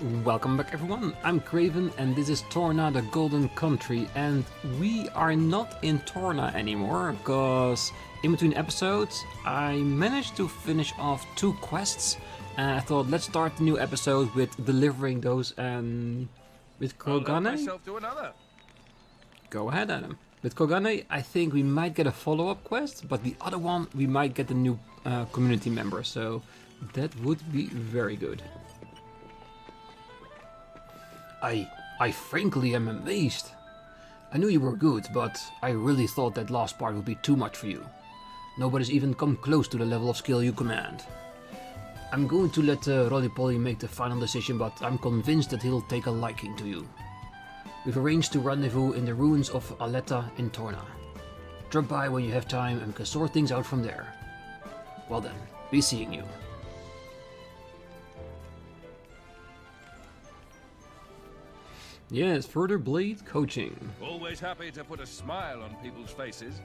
Welcome back everyone, I'm Craven and this is Torna, the Golden Country, and we are not in Torna anymore because in between episodes I managed to finish off 2 quests and I thought let's start the new episode with delivering those and with Kogane. Go ahead Adam. With Kogane I think we might get a follow-up quest, but the other one we might get a new community member, so that would be very good. I frankly am amazed. I knew you were good, but I really thought that last part would be too much for you. Nobody's even come close to the level of skill you command. I'm going to let Rolly-Polly make the final decision, but I'm convinced that he'll take a liking to you. We've arranged to rendezvous in the ruins of Aletta in Torna. Drop by when you have time and we can sort things out from there. Well then, be seeing you. Yes, further blade coaching. Always happy to put a smile on people's faces.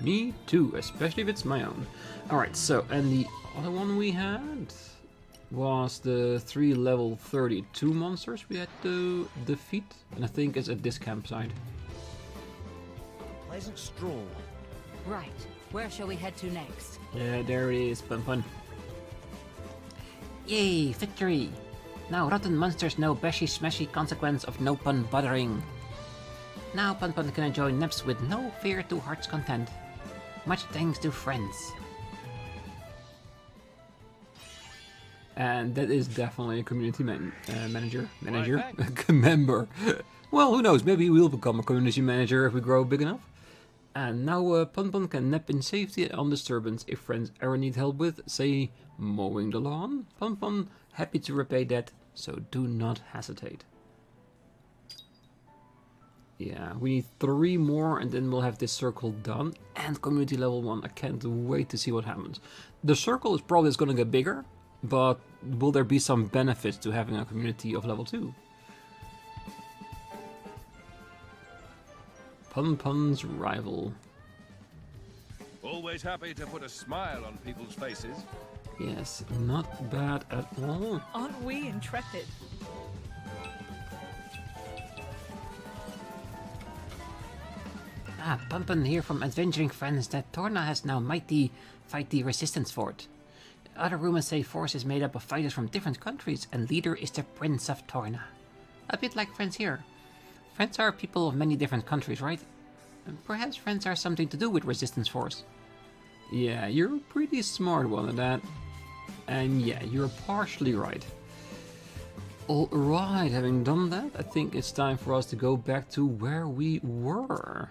Me too, especially if it's my own. Alright, so, and the other one we had was the 3 level 32 monsters we had to defeat. And I think it's at this campsite. Pleasant stroll. Right. Where shall we head to next? Yeah, there it is. Pun. Yay, victory! Now rotten monsters know bashy smashy consequence of no pun bothering. Now Pun can enjoy naps with no fear to heart's content. Much thanks to friends. And that is definitely a community manager. Member. Well, who knows, maybe we'll become a community manager if we grow big enough. And now Pun can nap in safety and undisturbance if friends ever need help with, say, mowing the lawn. Pun happy to repay that, so do not hesitate. Yeah, we need 3 more and then we'll have this circle done. And community level 1, I can't wait to see what happens. The circle is probably going to get bigger, but will there be some benefits to having a community of level 2? Pun's rival. Always happy to put a smile on people's faces. Yes, not bad at all. Aren't we intrepid? Pun here from adventuring friends that Torna has now mighty fighty resistance fort. Other rumors say force is made up of fighters from different countries and leader is the Prince of Torna. A bit like friends here. Friends are people of many different countries, right? Perhaps friends are something to do with resistance force. Yeah, you're a pretty smart one at that. And yeah, you're partially right. Alright, having done that, I think it's time for us to go back to where we were.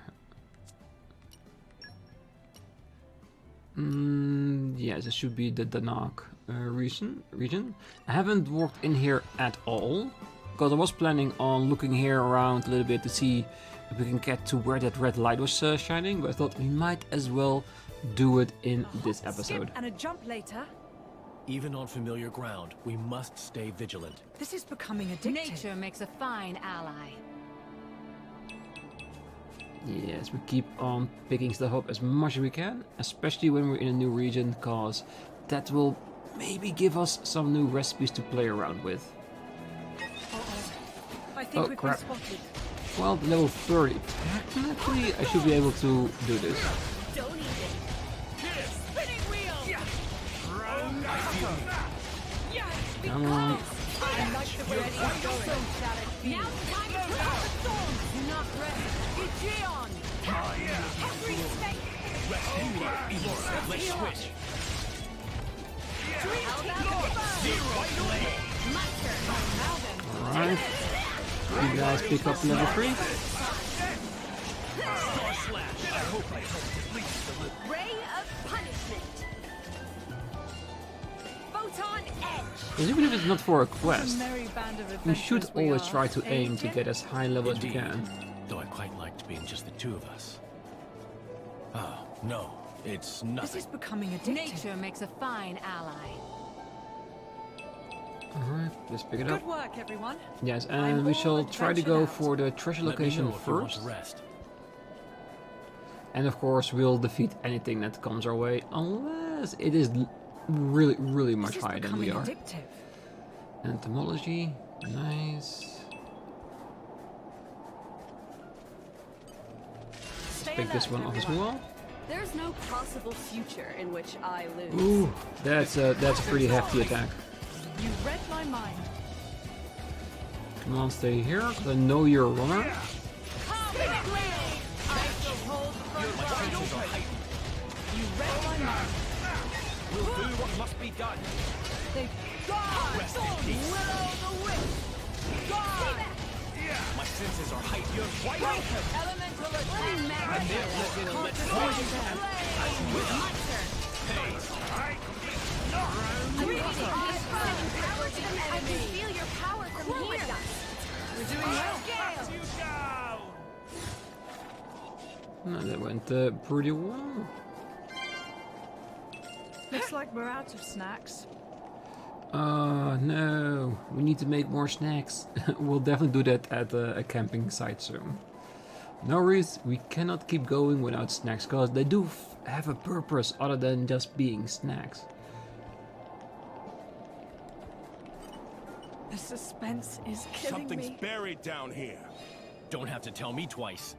Yes, it should be the Danak region. I haven't walked in here at all, because I was planning on looking here around a little bit to see if we can get to where that red light was shining, but I thought we might as well do it in this episode. Skip and a jump later. Even on familiar ground, we must stay vigilant. This is becoming addictive. Nature makes a fine ally. Yes, we keep on picking stuff up as much as we can, especially when we're in a new region, because that will maybe give us some new recipes to play around with. I think we've crap. been spotted. Well, the level 30. Technically, I should be able to do this. Don't eat it. Spinning wheel. Come on. I like the way this is going. Now time to put out the storm. Do not rest. Gion. Every stake. Let's switch. Alright. You guys pick up level 3. Ray of punishment. Photon edge. Because even if it's not for a quest, Merry band of we should adventurers we always are. try to aim Ain't to it? get as high level as we Indeed. can. Though I quite liked being just the 2 of us. Oh, no, it's This nothing. is becoming addictive. Nature makes a fine ally. Alright, let's pick it up. Good work, everyone. Yes, I'm and we all shall try to go adventured out. for the treasure Let me location know if you want first. to rest. And of course, we'll defeat anything that comes our way, unless it is really much This is higher than we becoming are. addictive. Entomology. Nice. Pick this one off as well. There's no possible future in which I lose. Ooh, that's a pretty hefty attack. You read my mind. Come on, stay here, 'cause I know you're a runner. I shall hold firm. You read my mind. We'll do what must be done. They Rest in peace. Willow the wisp. God. My senses are heightened. You're wide open. Elemental attack. Let's My turn. I can feel your power from here. We're doing well. No, that went pretty well. Looks like we're out of snacks. No, we need to make more snacks. We'll definitely do that at a camping site soon. No worries, we cannot keep going without snacks, because they do have a purpose other than just being snacks. The suspense is killing Something's me. buried down here. Don't have to tell me twice.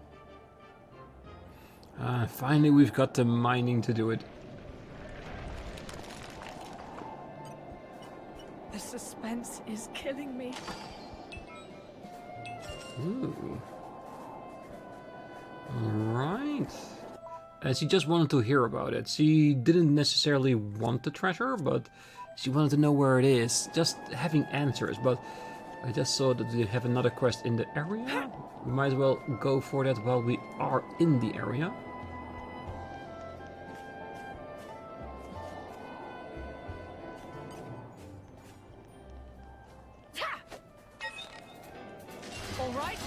Finally, we've got the mining to do it. The suspense is killing me. Ooh. Alright. She just wanted to hear about it. She didn't necessarily want the treasure, but she wanted to know where it is. Just having answers, but I just saw that we have another quest in the area. We might as well go for that while we are in the area. All right,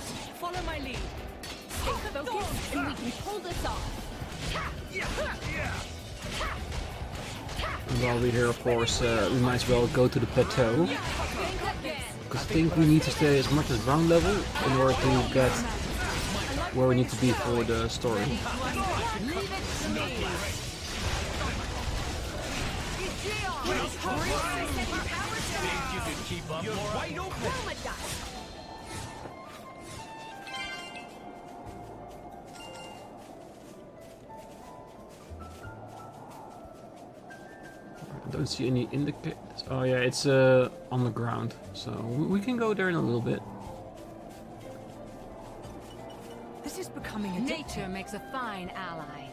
follow my lead. Stay focused, and we can pull this off. And while we're here, of course, we might as well go to the plateau. Because I think we need to stay as much as ground level in order to get where we need to be for the story. Leave it to me. You can keep up. You're wide open. I don't see any indicators. Oh yeah, it's on the ground, so we can go there in a little bit. This is becoming a Nature makes a fine ally.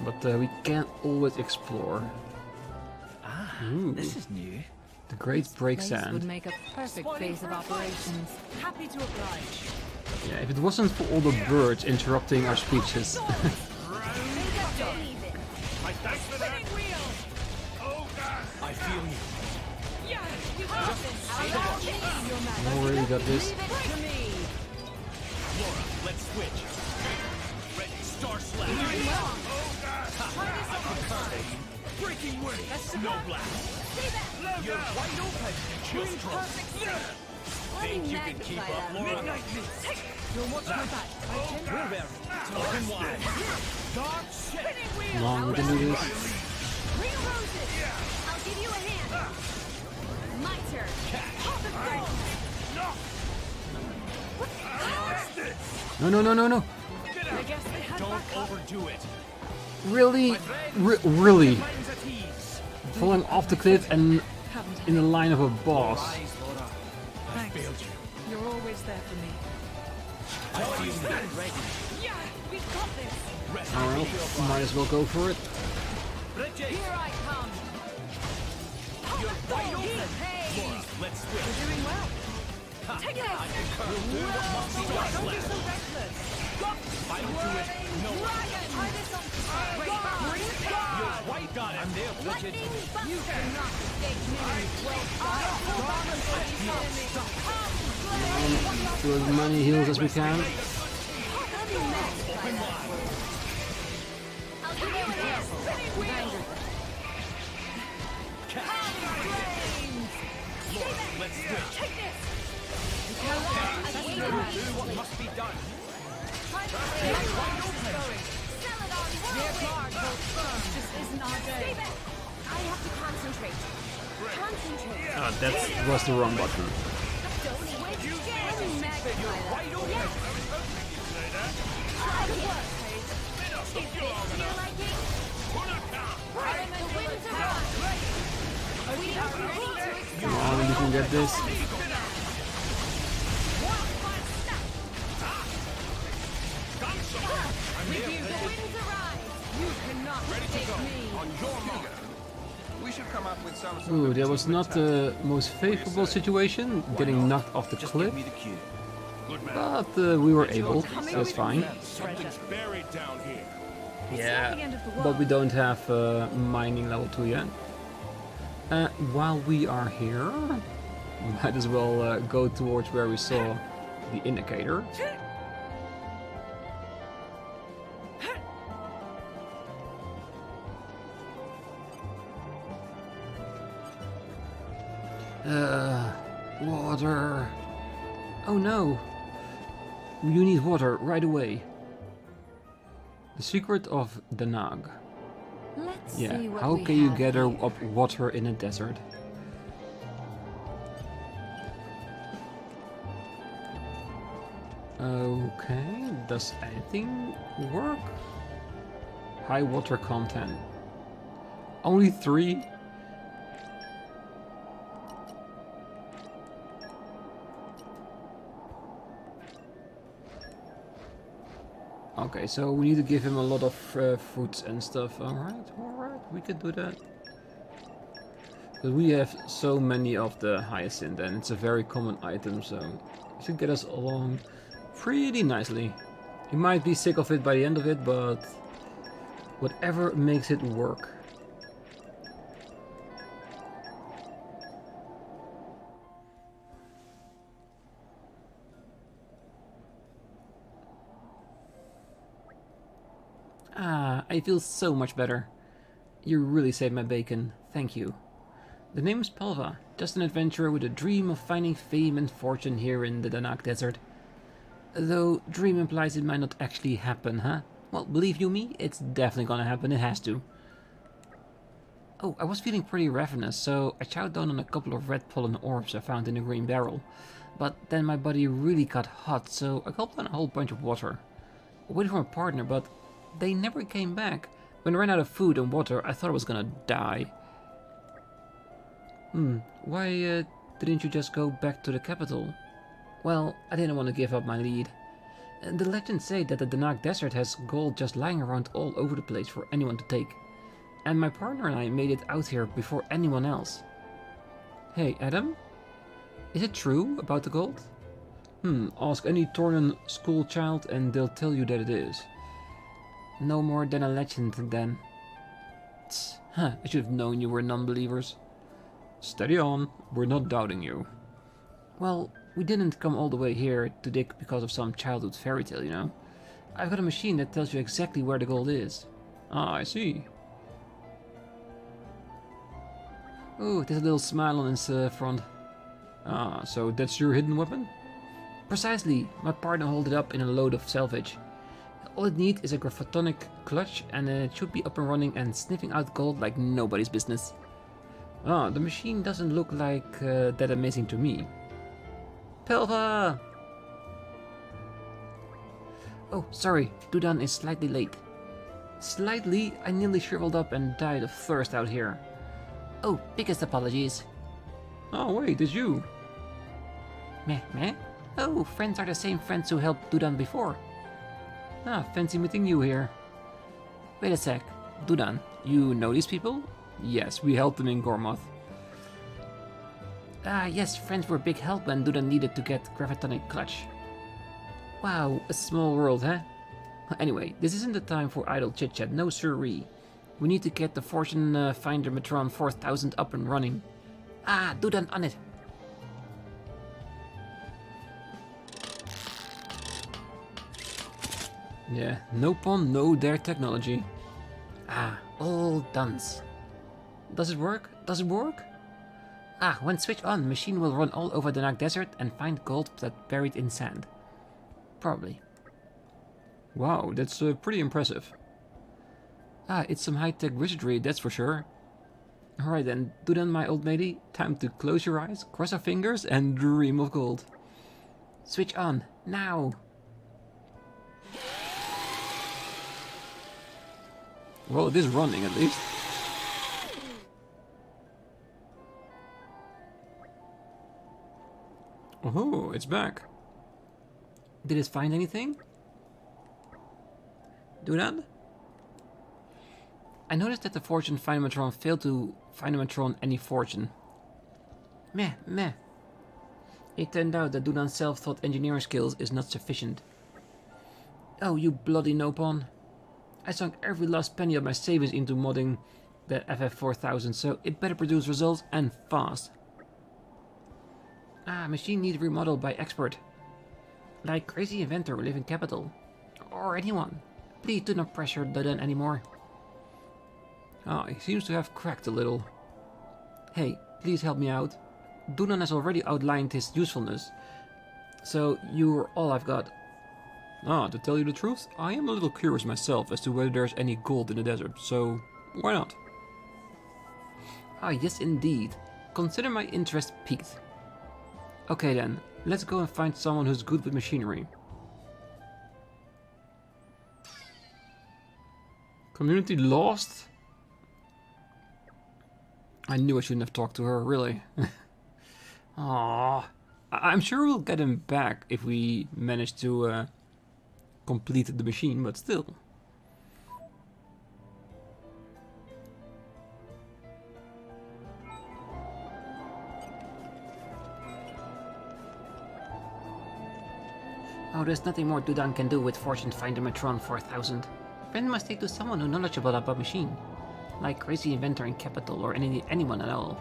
But we can't always explore. Ooh, This is new. the Great Break Place Sand. would make a perfect base of operations. happy to oblige. Yeah, if it wasn't for all the birds interrupting our speeches. I feel you. Don't worry, we got this. Lora, let's switch. Ready, star slash. Breaking wing. Snow blast. You're wide open. Chill stroke. Think you can keep up, Lora? You'll watch my back. We're there. Open wide. Dark shit. Come on, we can do this. Ring of roses. I'll give you a hand. My turn. Pop the throw. No, no, no, no, no. I guess they had Don't backup. overdo it. Really? Really? Minds at ease. Falling off the cliff and in the line of a boss. Eyes, Lora. I Thanks. failed you. You're always there for me. I feel that ready. Yeah, we've got this. Rest Alright, might as well go for it. Here I come. You're wide open. Hey, Lora, let's switch. we're doing well. Take it. We'll do what must be done. Don't be so reckless. I don't do it. No one. Try this on. You're white. Got it. I'm there, Bridget. You cannot escape me. Well, I'll hold on until you hear me. Come, Do as many heals as we can. I'll give you a hand. Spinning wheel. Lora, let's switch. Take this. We'll do what must be done. This isn't our day. I have to concentrate. Ah, that was the wrong button. Come on, you can get this. We should come up with some sort Ooh, of that was not the most favorable situation, getting knocked off the cliff. But we were able, so that's fine. Something's buried down here. Yeah, but we don't have mining level 2 yet. While we are here, might as well go towards where we saw the indicator. Water. Oh no. You need water right away. The secret of the Nag. Let's Yeah, see what how we can you have gather here. up water in a desert? Okay, does anything work? High water content. Only 3? Okay, so we need to give him a lot of fruits and stuff. Alright, we can do that. But we have so many of the hyacinth and it's a very common item, so it should get us along pretty nicely. He might be sick of it by the end of it, but whatever makes it work. Ah, I feel so much better. You really saved my bacon, thank you. The name is Pelva, just an adventurer with a dream of finding fame and fortune here in the Danak Desert. Though dream implies it might not actually happen, huh? Well, believe you me, it's definitely gonna happen, it has to. Oh, I was feeling pretty ravenous, so I chowed down on a couple of red pollen orbs I found in a green barrel. But then my body really got hot, so I gulped down a whole bunch of water. I waited for my partner, but they never came back. When I ran out of food and water, I thought I was gonna die. Why didn't you just go back to the capital? Well, I didn't want to give up my lead. The legends say that the Danak Desert has gold just lying around all over the place for anyone to take. And my partner and I made it out here before anyone else. Hey, Addam? Is it true about the gold? Ask any Tornan school child and they'll tell you that it is. No more than a legend then. Tsk, I should have known you were non-believers. Steady on, we're not doubting you. Well, we didn't come all the way here to dig because of some childhood fairy tale, you know. I've got a machine that tells you exactly where the gold is. Ah, I see. Oh, there's a little smile on his front. Ah, so that's your hidden weapon? Precisely. My partner held it up in a load of salvage. All it needs is a graphotonic clutch and it should be up and running and sniffing out gold like nobody's business. Ah, the machine doesn't look like that amazing to me. Pelva! Oh, sorry, Dudan is slightly late. Slightly? I nearly shriveled up and died of thirst out here. Oh, biggest apologies. Oh, wait, it's you. Meh? Oh, friends are the same friends who helped Dudan before. Ah, fancy meeting you here. Wait a sec, Dudan, you know these people? Yes, we helped them in Gormoth. Ah, yes, friends were a big help when Dudan needed to get graphotonic clutch. Wow, a small world, huh? Anyway, this isn't the time for idle chit-chat, no siree. We need to get the Fortune Finder Metron 4000 up and running. Ah, Dudan on it! Yeah, no pun, no dare technology. Ah, all done. Does it work? Does it work? Ah, when switched on, the machine will run all over the Danak Desert and find gold that buried in sand. Probably. Wow, that's pretty impressive. Ah, it's some high-tech wizardry, that's for sure. Alright then, do then my old lady. Time to close your eyes, cross your fingers and dream of gold. Switch on, now! Well, it is running at least. Oh, it's back. Did it find anything? Do that? I noticed that the fortune Findomatron failed to Findomatron any fortune. Meh. It turned out that Dunan's self-taught engineering skills is not sufficient. Oh, you bloody nopon. I sunk every last penny of my savings into modding the FF4000, so it better produce results and fast. Machine needs remodeled by expert. Like crazy inventor who live in capital. Or anyone. Please do not pressure Dunan anymore. He seems to have cracked a little. Hey, please help me out. Dunan has already outlined his usefulness. So you're all I've got. To tell you the truth, I am a little curious myself as to whether there's any gold in the desert, so why not? Yes indeed. Consider my interest piqued. Okay then, let's go and find someone who's good with machinery. Community lost? I knew I shouldn't have talked to her, really. Aww. I'm sure we'll get him back if we manage to complete the machine, but still. There's nothing more Dudan can do with Fortune Findomatron 4000. Friend must take to someone who's knowledgeable about machine. Like crazy inventor in capital or anyone at all.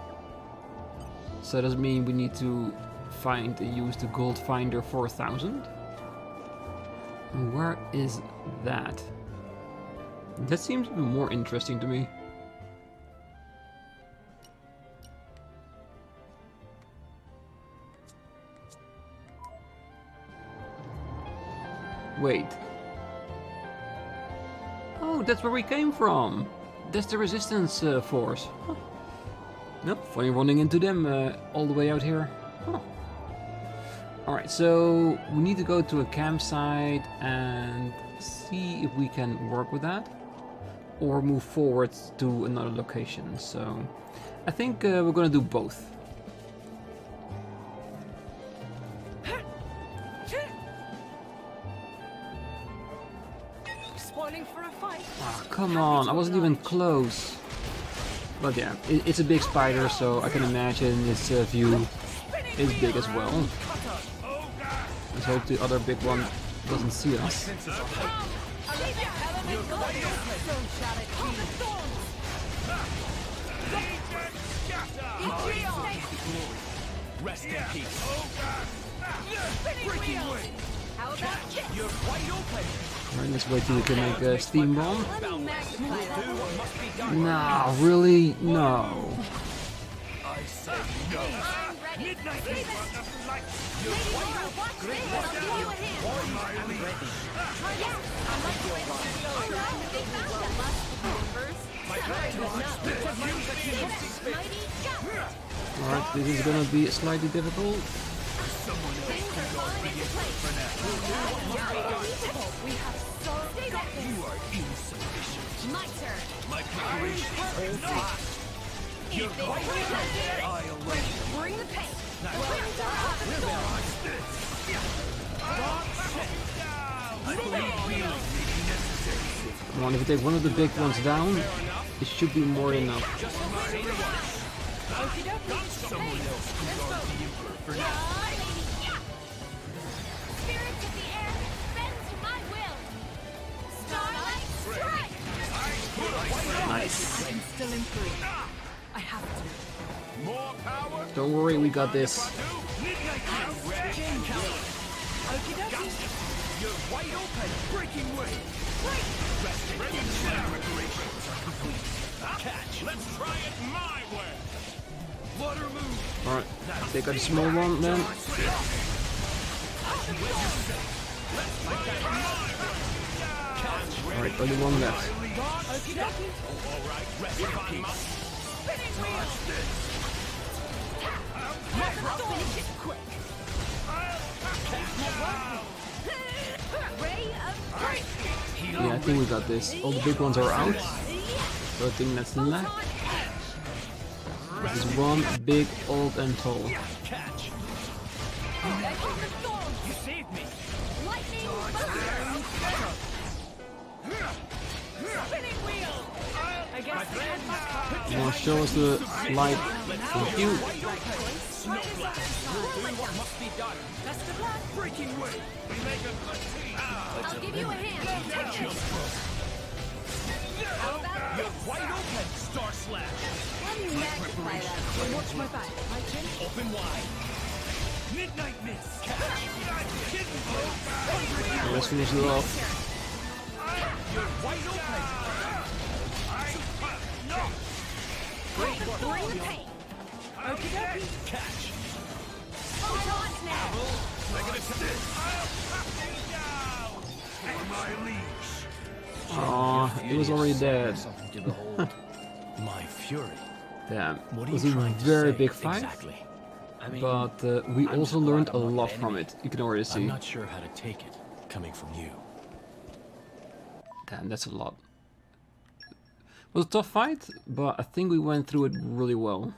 So does it mean we need to find and use the Gold Finder 4000? Where is that? That seems even more interesting to me. Wait. Oh, that's where we came from. That's the resistance force. Huh. Nope, funny running into them all the way out here. Huh. Alright, so we need to go to a campsite and see if we can work with that. Or move forward to another location. So I think we're gonna do both. Come on, I wasn't even close. But yeah, it's a big spider, so I can imagine its view is big as well. Let's hope the other big one doesn't see us. Rest in peace. You're quite open. Alright, let's wait till we can make a steam bomb. Nah, really? No. I said no. Midnight is nothing like you're Alright, this is gonna be slightly difficult. You are insufficient. My turn. My preparation is not. You're quite I'll Bring the pain. Come on, if we take one of the big ones down, it should be more than enough. Someone else can guard the Emperor for now. Spirit of the air, bend to my will. Starlight strike. Nice. I'm still in 3. I have to. More power. Don't worry, we got this. Midnight is ready. You're wide open. Breaking way. Resting. Ready. Preparations are complete. Catch. Let's try it my way. Water move. Alright, take out a small one then. Catch. Alright, only one left. Alright, rest in peace. Finish it quick. Ray of Grace. Yeah, I think we got this. All the big ones are out. So I think that's left. There's one big, old, and tall. Catch. You saved me. Lightning burn. Spinning wheel. I guess I had my card. You want to show us the light? Thank you. Doing what must be done. Best of luck. Breaking wave. We make a good team. I'll give you a hand. How about You're wide open. Star slash. Let me magnify that. Watch my back. My chin. Open wide. Midnight miss. Catch. Let's finish it off. You're wide open. Bring the pain. Catch. Hold on now. For my liege. Aw, it was already dead. Something to behold. My fury. Damn, What it are was you a trying to very say big fight, exactly? I mean, but we I'm also just learned glad a I'm not lot an from enemy. it. You can already I'm see. not sure how to take it, coming from you. Damn, that's a lot. It was a tough fight, but I think we went through it really well.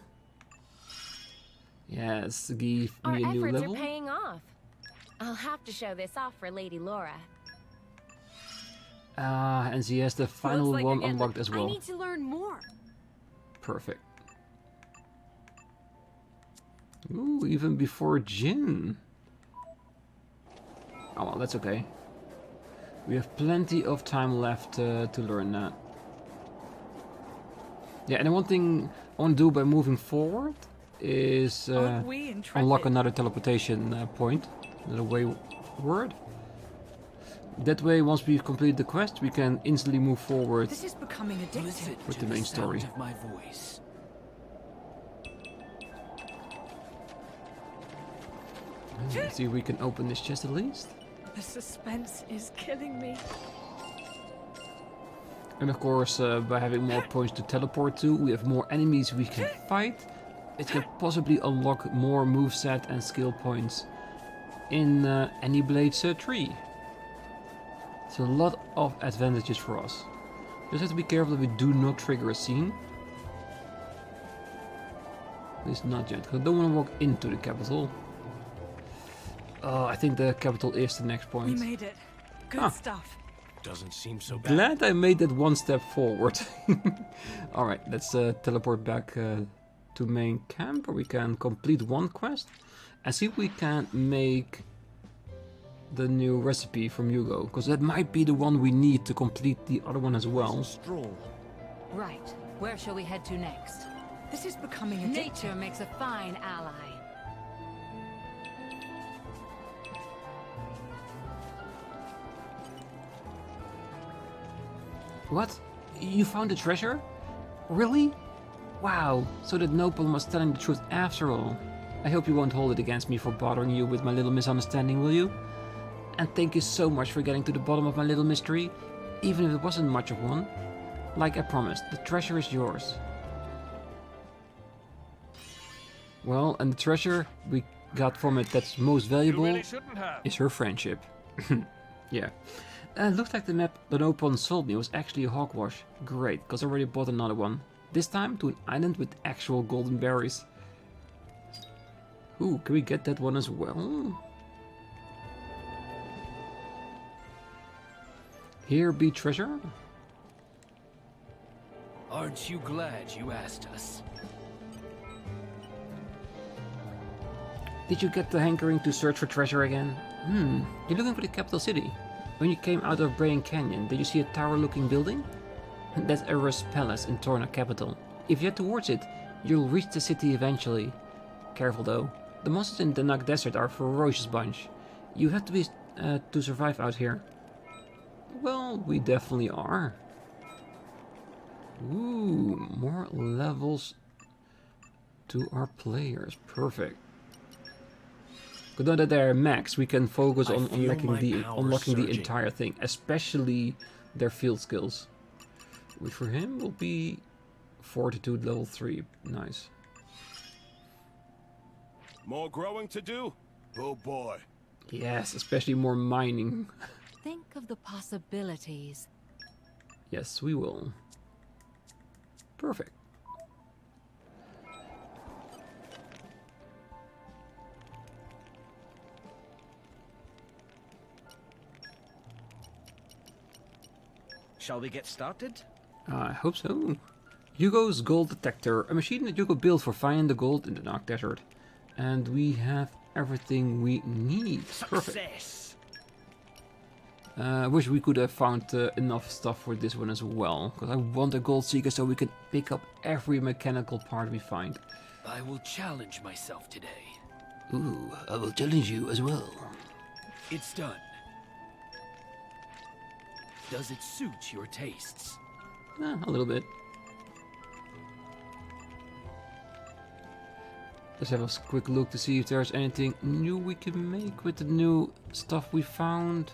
Yes, give Our me a new efforts level. are paying off. I'll have to show this off for Lady Lora. Ah, and she has the final Looks like one you're getting unlocked as I well. need to learn more. Perfect. Ooh, even before Jin. Oh well, that's okay. We have plenty of time left to learn that. Yeah, and one thing I want to do by moving forward is Aren't we intrepid? unlock another teleportation point, another way word. That way, once we've completed the quest, we can instantly move forward. This is becoming addictive. With the main story. Of my voice. Let's see if we can open this chest at least. The suspense is killing me. And of course, by having more points to teleport to, we have more enemies we can fight. It can possibly unlock more moveset and skill points in any Blade's tree. So a lot of advantages for us. Just have to be careful that we do not trigger a scene. At least not yet, because I don't want to walk into the capital. I think the capital is the next We point. made it. Good Huh. stuff. Doesn't seem so bad. Glad I made that one step forward. Alright, let's teleport back to main camp, where we can complete one quest and see if we can make the new recipe from Hugo, because that might be the one we need to complete the other one as well. Stroll. Right. Where shall we head to next? This is becoming addictive. Nature makes a fine ally. What? You found the treasure? Really? Wow, so that Nopal was telling the truth after all. I hope you won't hold it against me for bothering you with my little misunderstanding, will you? And thank you so much for getting to the bottom of my little mystery, even if it wasn't much of one. Like I promised, the treasure is yours. Well, and the treasure we got from it that's most valuable is her friendship. Yeah. Looks like the map that Opon sold me was actually a hogwash. Great, because I already bought another one. This time to an island with actual golden berries. Ooh, can we get that one as well? Here be treasure? Aren't you glad you asked us? Did you get the hankering to search for treasure again? You're looking for the capital city. When you came out of Brain Canyon, did you see a tower-looking building? That's Eris Palace in Torna capital. If you head towards it, you'll reach the city eventually. Careful though, the monsters in the Nanak Desert are a ferocious bunch. You have to be to survive out here. Well, we definitely are. Ooh, more levels to our players. Perfect. But now that they're max, we can focus on unlocking the entire thing, especially their field skills. Which for him will be Fortitude level 3. Nice. More growing to do? Oh boy. Yes, especially more mining. Think of the possibilities. Yes, we will. Perfect. Shall we get started? I hope so. Hugo's Gold Detector, a machine that Hugo built for finding the gold in the Dark Desert. And we have everything we need. Perfect. Success! I wish we could have found enough stuff for this one as well. Because I want a Gold Seeker so we can pick up every mechanical part we find. I will challenge myself today. Ooh, I will challenge you as well. It's done. Does it suit your tastes? A little bit. Let's have a quick look to see if there's anything new we can make with the new stuff we found.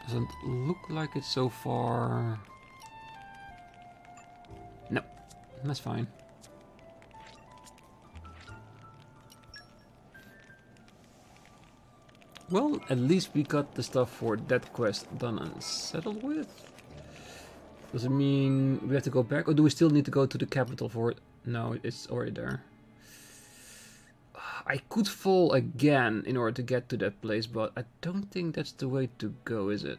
Doesn't look like it so far. No, that's fine. Well, at least we got the stuff for that quest done and settled with. Does it mean we have to go back, or do we still need to go to the capital for it? No, it's already there. I could fall again in order to get to that place, but I don't think that's the way to go, is it?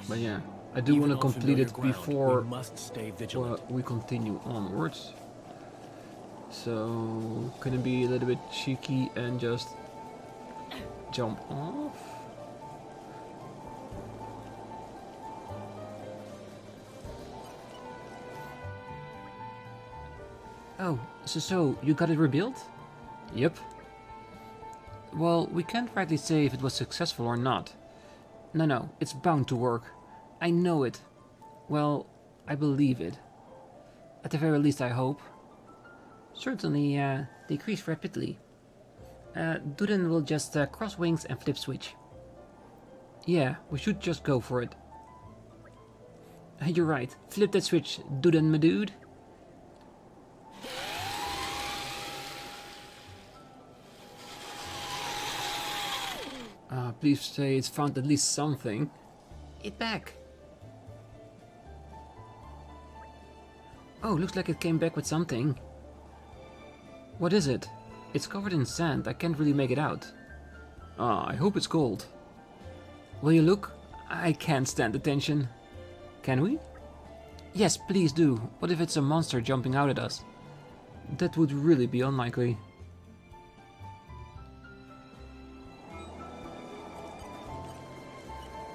But yeah, I do want to complete it before we continue onwards. So, can it be a little bit cheeky and just jump off? Oh, so you got it rebuilt? Yep. Well, we can't rightly say if it was successful or not. No, it's bound to work. I know it. Well, I believe it. At the very least, I hope. Certainly, decrease rapidly. Duden will just cross wings and flip switch. Yeah, we should just go for it. You're right. Flip that switch, Duden, my dude. Please say it's found at least something. It back. Oh, looks like it came back with something. What is it? It's covered in sand. I can't really make it out. I hope it's gold. Will you look? I can't stand the tension. Can we? Yes, please do. What if it's a monster jumping out at us? That would really be unlikely.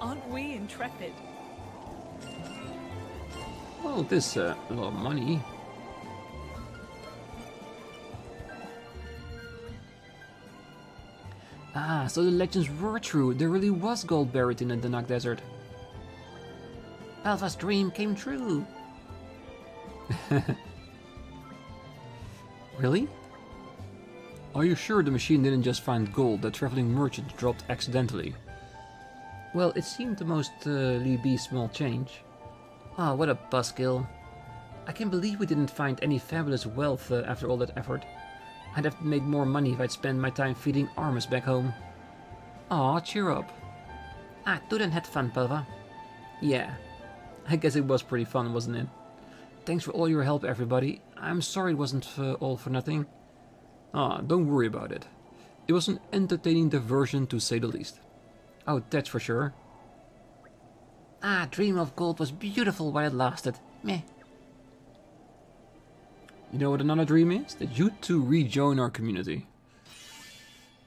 Aren't we intrepid? Well, this a lot of money. So the legends were true. There really was gold buried in the Danak Desert. Alpha's dream came true. Really? Are you sure the machine didn't just find gold that traveling merchant dropped accidentally? Well, it seemed to mostly be small change. Ah, what a buzzkill. I can't believe we didn't find any fabulous wealth after all that effort. I'd have made more money if I'd spent my time feeding armors back home. Aw, cheer up. Duden had fun, Pelva. Yeah, I guess it was pretty fun, wasn't it? Thanks for all your help, everybody. I'm sorry it wasn't all for nothing. Don't worry about it. It was an entertaining diversion, to say the least. Oh, that's for sure. Dream of Gold was beautiful while it lasted. Meh. You know what another dream is? That you two rejoin our community.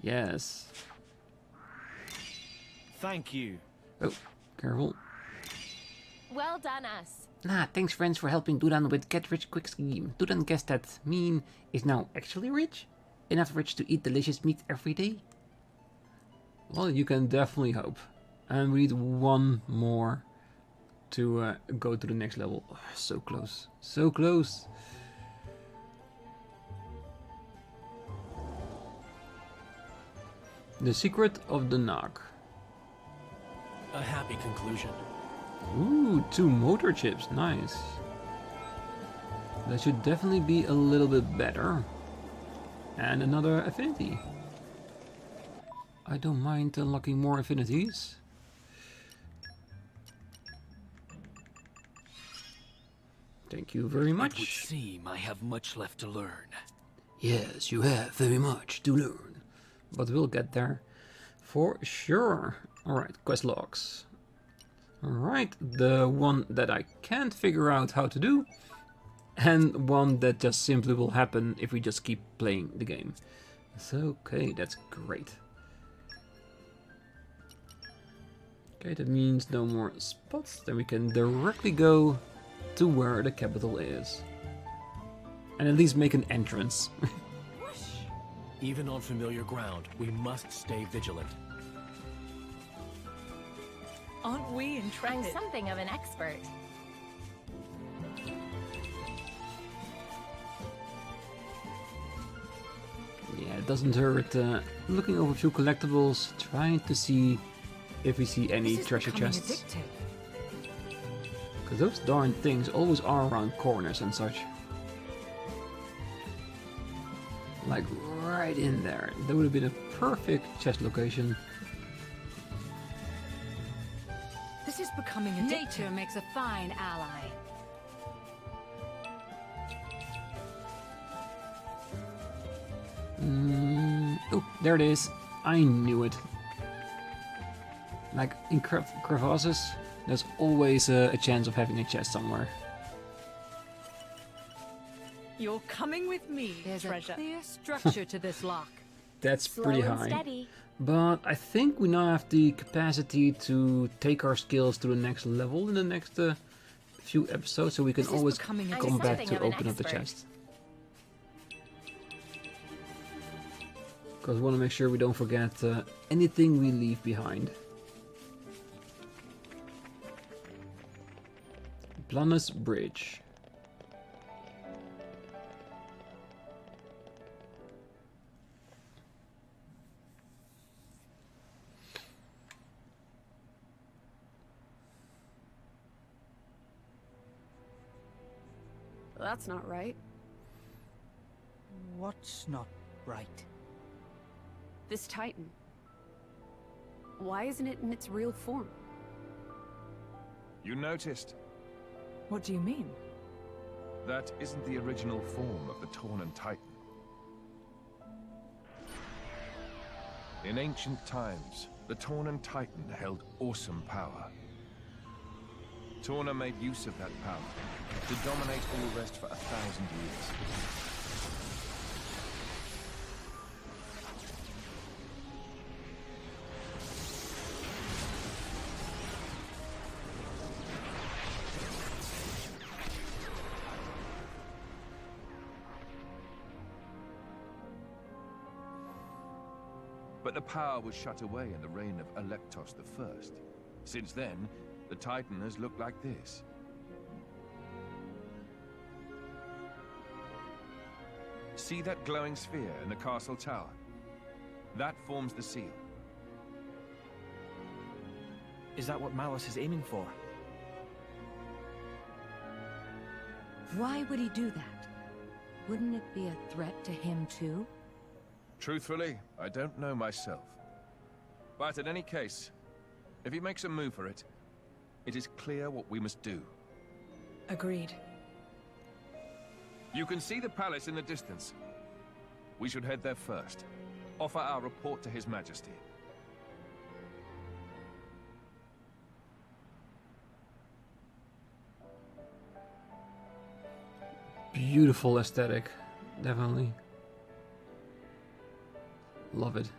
Yes. Thank you. Oh, careful. Well done, us. Thanks friends for helping Dudan with Get Rich Quick scheme. Dudan guessed that mean is now actually rich? Enough rich to eat delicious meat every day? Well, you can definitely hope. And we need one more to go to the next level. Oh, so close. So close. The Secret of the Nog. A happy conclusion. Ooh, 2 motor chips, nice. That should definitely be a little bit better. And another affinity. I don't mind unlocking more affinities. Thank you very much. It would seem I have much left to learn. Yes, you have very much to learn. But we'll get there for sure. Alright, quest logs. Alright, the one that I can't figure out how to do, and one that just simply will happen if we just keep playing the game. So, okay, that's great. Okay, that means no more spots. Then we can directly go to where the capital is. And at least make an entrance. Even on familiar ground, we must stay vigilant. Aren't we I'm intrepid? something of an expert. Yeah, it doesn't hurt looking over a few collectibles, trying to see if we see any This is treasure becoming chests. addictive. Because those darn things always are around corners and such. Like right in there. That would have been a perfect chest location. This is becoming addictive. Nature makes a fine ally. Oh, there it is. I knew it. Like in crevasses, there's always a chance of having a chest somewhere. You're coming with me, There's treasure. a clear structure to this lock. That's Slow pretty and high. steady. But I think we now have the capacity to take our skills to the next level in the next few episodes, so we can This is always becoming I'm come back something to of an open up the expert. chest. Because we want to make sure we don't forget anything we leave behind. Planus Bridge. That's not right. What's not right? This Titan. Why isn't it in its real form? You noticed? What do you mean? That isn't the original form of the Tornan Titan. In ancient times, the Tornan Titan held awesome power. Torna made use of that power to dominate all rest for 1,000 years. But the power was shut away in the reign of Alectos I. Since then, the Titan has looked like this. See that glowing sphere in the castle tower? That forms the seal. Is that what Malos is aiming for? Why would he do that? Wouldn't it be a threat to him too? Truthfully, I don't know myself. But in any case, if he makes a move for it, it is clear what we must do. Agreed. You can see the palace in the distance. We should head there first. Offer our report to His Majesty. Beautiful aesthetic, definitely. Love it.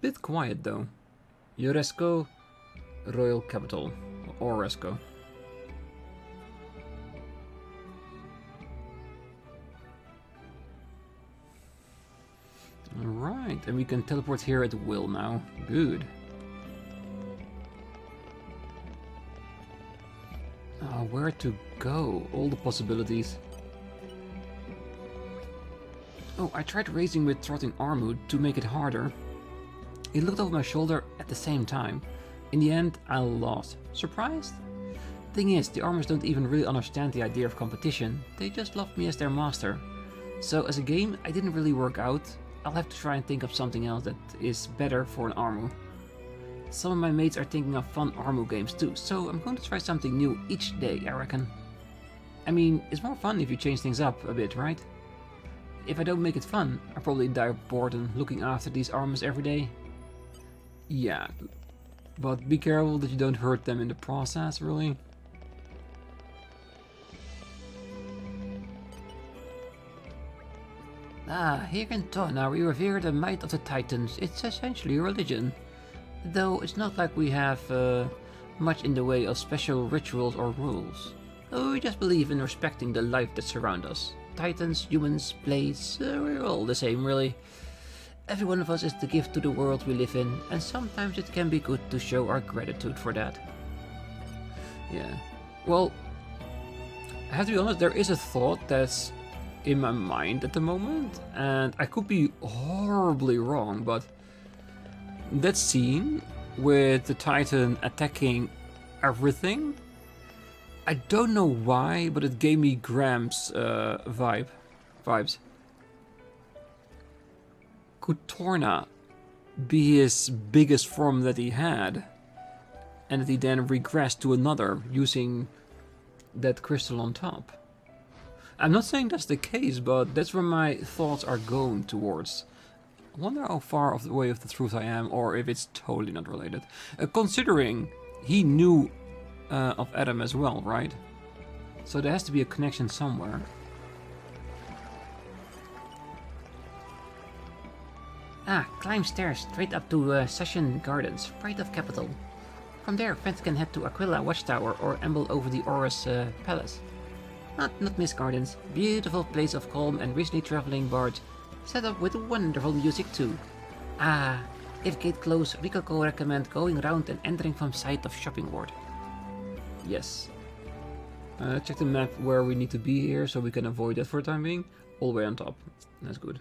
Bit quiet though. Yoresco, Royal Capital, or Oresco. Alright, and we can teleport here at will now. Good. Where to go? All the possibilities. Oh, I tried racing with Trotting Armut to make it harder. He looked over my shoulder at the same time. In the end, I lost. Surprised? Thing is, the armors don't even really understand the idea of competition. They just love me as their master. So as a game, I didn't really work out. I'll have to try and think of something else that is better for an Armu. Some of my mates are thinking of fun Armu games too, so I'm going to try something new each day, I reckon. I mean, it's more fun if you change things up a bit, right? If I don't make it fun, I'll probably die of boredom looking after these armors every day. Yeah, but be careful that you don't hurt them in the process, really. Ah, here in Torna we revere the might of the Titans. It's essentially a religion. Though it's not like we have much in the way of special rituals or rules. We just believe in respecting the life that surrounds us. Titans, humans, blades, we're all the same really. Every one of us is the gift to the world we live in, and sometimes it can be good to show our gratitude for that. Yeah. Well, I have to be honest, there is a thought that's in my mind at the moment, and I could be horribly wrong, but that scene with the Titan attacking everything, I don't know why, but it gave me Gramps vibes. Could Torna be his biggest form that he had, and that he then regressed to another using that crystal on top? I'm not saying that's the case, but that's where my thoughts are going towards. I wonder how far off the way of the truth I am, or if it's totally not related. Considering he knew of Addam as well, right? So there has to be a connection somewhere. Ah, climb stairs straight up to Session Gardens, right of capital. From there, friends can head to Aquila Watchtower or amble over the Aurus Palace. Not miss Gardens, beautiful place of calm and recently traveling barge, set up with wonderful music too. Ah, if gate closed, Rikoko recommend going around and entering from side of shopping ward. Yes. Check the map where we need to be here so we can avoid that for the time being. All the way on top. That's good.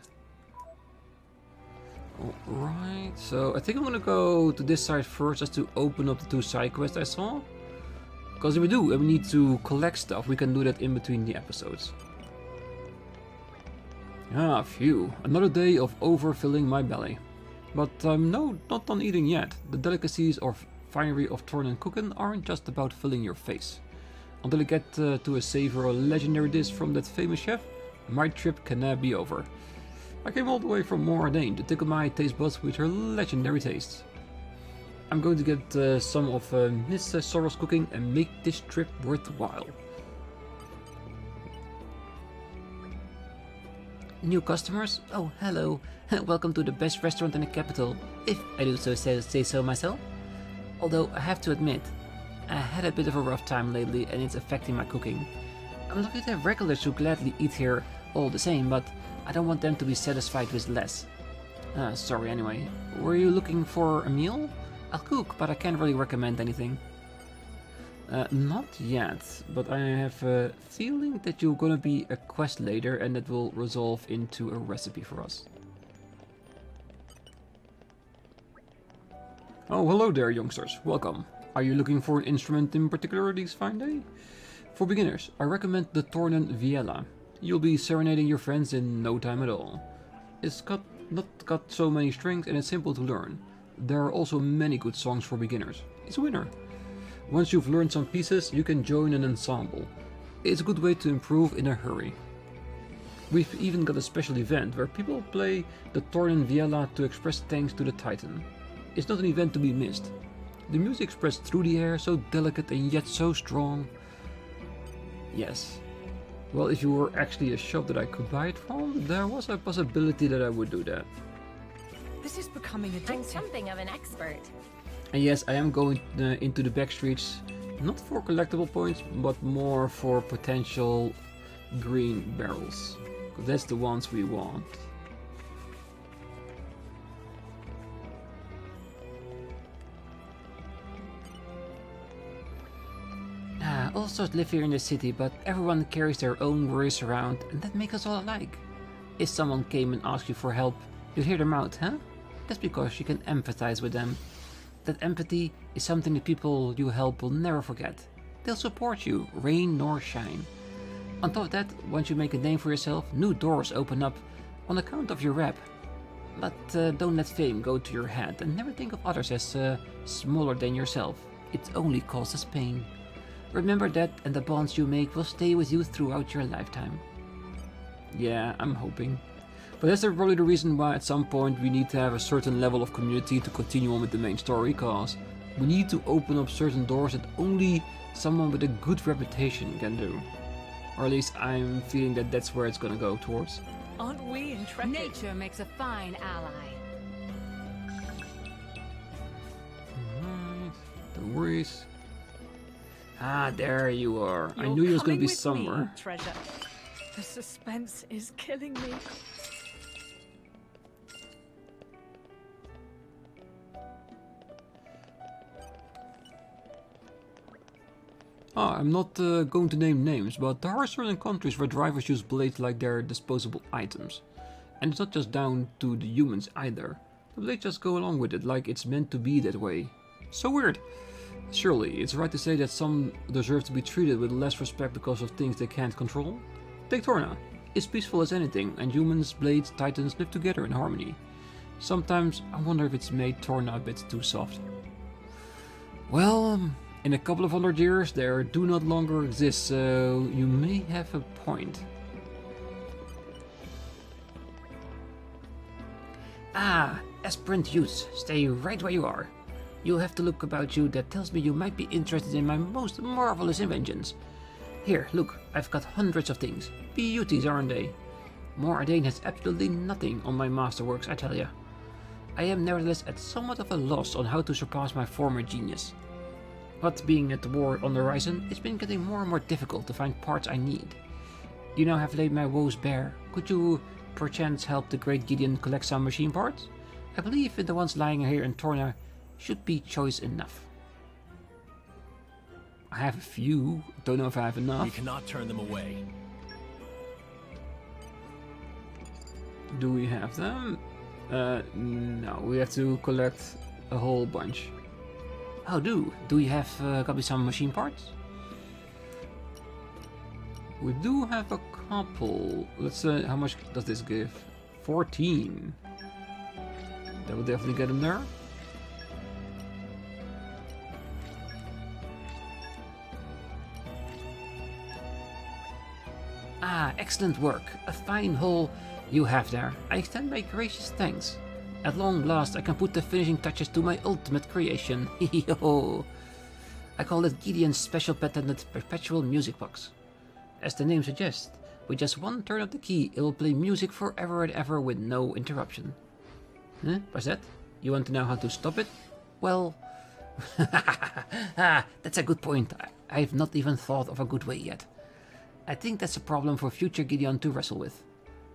Alright, so I think I'm gonna go to this side first just to open up the 2 side quests I saw. Because if we do, and we need to collect stuff, we can do that in between the episodes. Ah, phew. Another day of overfilling my belly. But I'm not done eating yet. The delicacies or finery of Torna and cooking aren't just about filling your face. Until I get to a savor or legendary dish from that famous chef, my trip cannot be over. I came all the way from Moradane to tickle my taste buds with her legendary tastes. I'm going to get some of Miss Sorrow's cooking and make this trip worthwhile. New customers? Oh, hello. Welcome to the best restaurant in the capital, if I do say so myself. Although I have to admit, I had a bit of a rough time lately and it's affecting my cooking. I'm lucky to have regulars who gladly eat here all the same, but I don't want them to be satisfied with less. Sorry anyway. Were you looking for a meal? I'll cook, but I can't really recommend anything. Not yet, but I have a feeling that you're gonna be a quest later and that will resolve into a recipe for us. Oh, hello there, youngsters. Welcome. Are you looking for an instrument in particular this fine day? For beginners, I recommend the Tornan Viella. You'll be serenading your friends in no time at all. It's not got so many strings and it's simple to learn. There are also many good songs for beginners. It's a winner. Once you've learned some pieces, you can join an ensemble. It's a good way to improve in a hurry. We've even got a special event where people play the Tornan Viella to express thanks to the Titan. It's not an event to be missed. The music expressed through the air, so delicate and yet so strong. Yes. Well, if you were actually a shop that I could buy it from, there was a possibility that I would do that. This is becoming addictive. I'm something of an expert. And yes, I am going into the back streets, not for collectible points, but more for potential green barrels. 'Cause that's the ones we want. All sorts live here in the city, but everyone carries their own worries around, and that makes us all alike. If someone came and asked you for help, you'd hear them out, huh? That's because you can empathize with them. That empathy is something the people you help will never forget. They'll support you, rain nor shine. On top of that, once you make a name for yourself, new doors open up on account of your rep. But don't let fame go to your head and never think of others as smaller than yourself. It only causes pain. Remember that, and the bonds you make will stay with you throughout your lifetime. Yeah, I'm hoping. But that's probably the reason why at some point we need to have a certain level of community to continue on with the main story, cause we need to open up certain doors that only someone with a good reputation can do. Or at least I'm feeling that that's where it's gonna go towards. Aren't we intrepid? Nature makes a fine ally. Alright, no worries. Ah, there you are. I knew You're you was gonna coming be with somewhere. me, treasure. The suspense is killing me. I'm not going to name names, but there are certain countries where drivers use blades like they're disposable items. And it's not just down to the humans either. The blades just go along with it, like it's meant to be that way. So weird. Surely, it's right to say that some deserve to be treated with less respect because of things they can't control? Take Torna. It's peaceful as anything, and humans, blades, titans live together in harmony. Sometimes I wonder if it's made Torna a bit too soft. Well, in a couple of 100 years, there do not longer exist, so you may have a point. Ah, aspirant youths, stay right where you are. You have to look about you that tells me you might be interested in my most marvelous inventions. Here, look, I've got hundreds of things. Beauties, aren't they? More Ardane has absolutely nothing on my masterworks, I tell ya. I am nevertheless at somewhat of a loss on how to surpass my former genius. But being at the war on the horizon, it's been getting more and more difficult to find parts I need. You now have laid my woes bare. Could you perchance help the great Gideon collect some machine parts? I believe the ones lying here in Torna should be choice enough. I have a few, don't know if I have enough. We cannot turn them away. Do we have them? No, we have to collect a whole bunch. Oh, do you have got me some machine parts? We do have a couple. Let's say, how much does this give? 14. That would definitely get them there. Ah, excellent work. A fine hull you have there. I extend my gracious thanks. At long last I can put the finishing touches to my ultimate creation. Yo! I call it Gideon's special patented perpetual music box. As the name suggests, with just one turn of the key it will play music forever and ever with no interruption. Huh? What's that? You want to know how to stop it? Well... that's a good point. I've not even thought of a good way yet. I think that's a problem for future Gideon to wrestle with.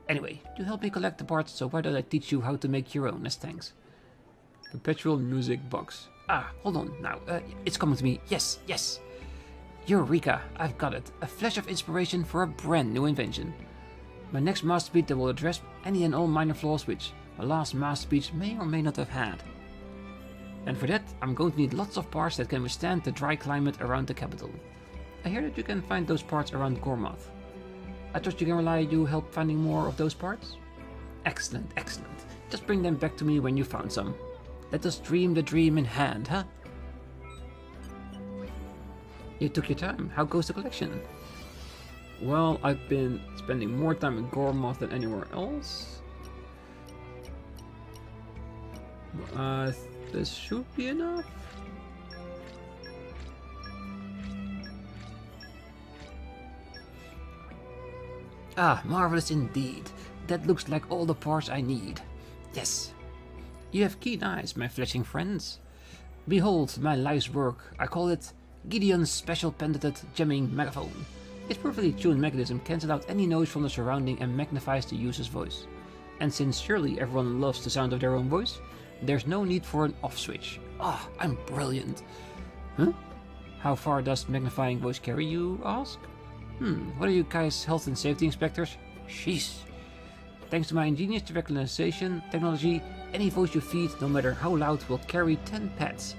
Anyway, you help me collect the parts, so why don't I teach you how to make your own as thanks? Perpetual music box. Ah, hold on now. It's coming to me. Yes. Eureka, I've got it. A flash of inspiration for a brand new invention. My next masterpiece that will address any and all minor flaws which my last masterpiece may or may not have had. And for that, I'm going to need lots of parts that can withstand the dry climate around the capital. I hear that you can find those parts around Gormoth. I trust you can rely on you help finding more of those parts? Excellent. Just bring them back to me when you found some. Let us dream the dream in hand, huh? You took your time. How goes the collection? Well, I've been spending more time in Gormoth than anywhere else. This should be enough. Ah, marvelous indeed. That looks like all the parts I need. Yes. You have keen eyes, my flashing friends. Behold my life's work. I call it Gideon's special patented jamming megaphone. Its perfectly tuned mechanism cancels out any noise from the surrounding and magnifies the user's voice. And since surely everyone loves the sound of their own voice, there's no need for an off switch. Ah, I'm brilliant. Huh? How far does magnifying voice carry, you ask? What are you guys, health and safety inspectors? Sheesh. Thanks to my ingenious vocalization technology, any voice you feed, no matter how loud, will carry 10 pets.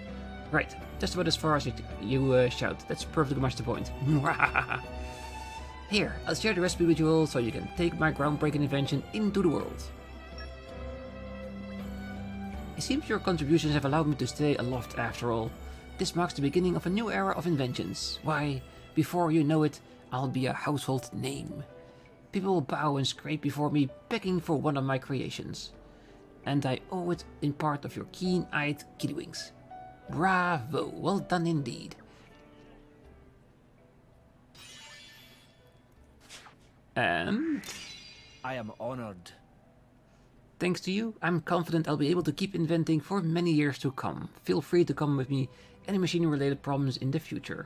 Right, just about as far as you shout. That's perfectly much the point. Here, I'll share the recipe with you all so you can take my groundbreaking invention into the world. It seems your contributions have allowed me to stay aloft after all. This marks the beginning of a new era of inventions. Why, before you know it, I'll be a household name. People will bow and scrape before me, begging for one of my creations. And I owe it in part of your keen-eyed kiddywinks. Bravo, well done indeed. And I am honored. thanks to you, I'm confident I'll be able to keep inventing for many years to come. Feel free to come with me any machine-related problems in the future.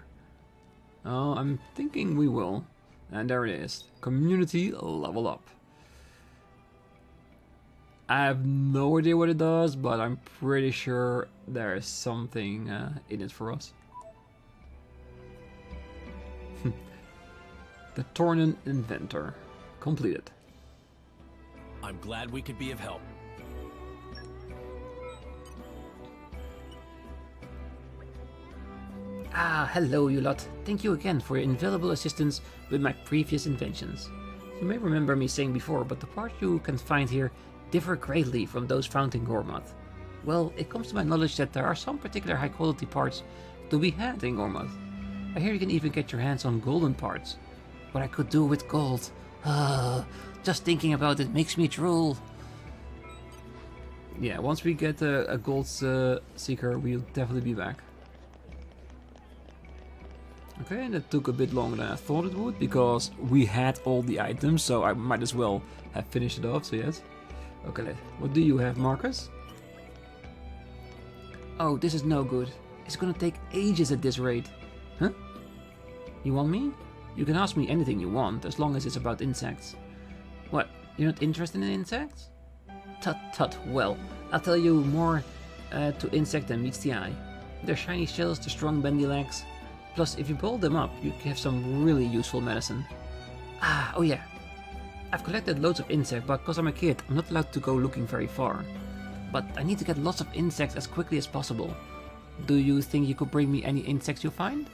Oh, I'm thinking we will. And there it is. Community level up. I have no idea what it does, but I'm pretty sure there is something in it for us. The Tornan Inventor. Completed. I'm glad we could be of help. Ah, hello you lot. Thank you again for your invaluable assistance with my previous inventions. You may remember me saying before, but the parts you can find here differ greatly from those found in Gormoth. Well, it comes to my knowledge that there are some particular high quality parts to be had in Gormoth. I hear you can even get your hands on golden parts. What I could do with gold. Just thinking about it makes me drool. Yeah, once we get a gold seeker, we'll definitely be back. Okay, that took a bit longer than I thought it would, because we had all the items, so I might as well have finished it off, so yes. Okay, what do you have, Marcus? Oh, this is no good. It's gonna take ages at this rate. Huh? You want me? You can ask me anything you want, as long as it's about insects. What, you're not interested in insects? Tut tut, well, I'll tell you more to insect than meets the eye. Their shiny shells, the strong bendy legs. Plus, if you boil them up, you have some really useful medicine. Ah, oh yeah. I've collected loads of insects, but because I'm a kid, I'm not allowed to go looking very far. But I need to get lots of insects as quickly as possible. Do you think you could bring me any insects you find?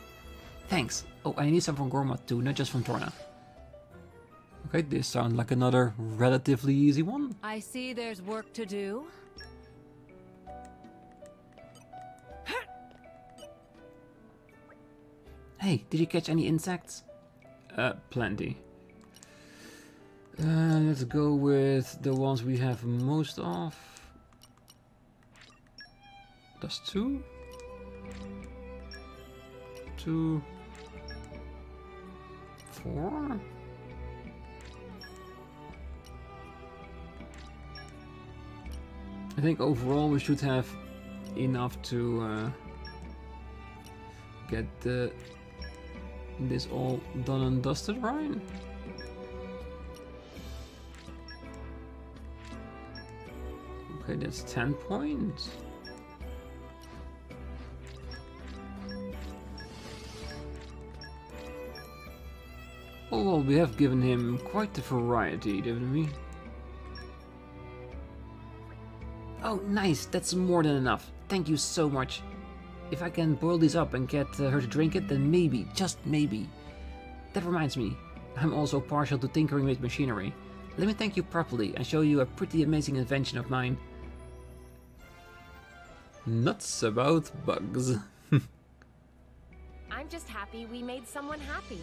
Thanks. Oh, I need some from Gormoth too, not just from Torna. Okay, this sounds like another relatively easy one. I see there's work to do. Hey, did you catch any insects? Plenty. Let's go with the ones we have most of. That's 2. 2. 4. I think overall we should have enough to get this all done and dusted, right? Okay, that's 10 points. Oh well, we have given him quite a variety, didn't we? Oh, nice, that's more than enough. Thank you so much. If I can boil these up and get her to drink it, then maybe, just maybe. That reminds me, I'm also partial to tinkering with machinery. Let me thank you properly and show you a pretty amazing invention of mine. Nuts about bugs. I'm just happy we made someone happy.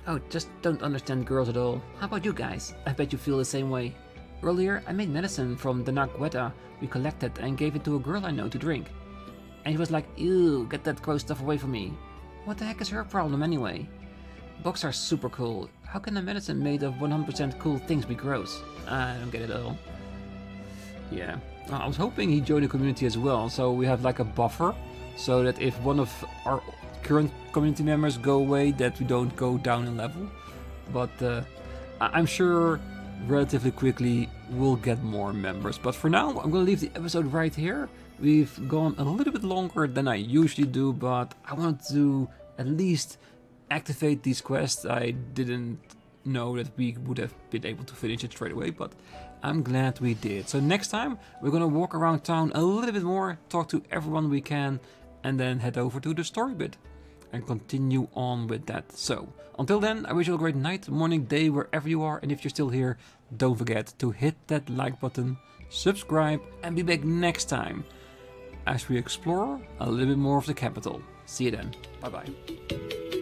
Oh, just don't understand girls at all. How about you guys? I bet you feel the same way. Earlier, I made medicine from the Nagueta we collected and gave it to a girl I know to drink. And she was like, ew, get that gross stuff away from me. What the heck is her problem anyway? Bugs are super cool. How can a medicine made of 100% cool things be gross? I don't get it at all. Yeah, I was hoping he'd join the community as well, so we have like a buffer, so that if one of our current community members go away, that we don't go down in level. But I'm sure relatively quickly we'll get more members. But for now, I'm gonna leave the episode right here. We've gone a little bit longer than I usually do, but I wanted to at least activate these quests. I didn't know that we would have been able to finish it straight away, but I'm glad we did. So next time we're gonna walk around town a little bit more, talk to everyone we can, and then head over to the story bit and continue on with that. So until then, I wish you a great night, morning, day, wherever you are, and if you're still here, don't forget to hit that like button, subscribe, and be back next time as we explore a little bit more of the capital. See you then. Bye bye.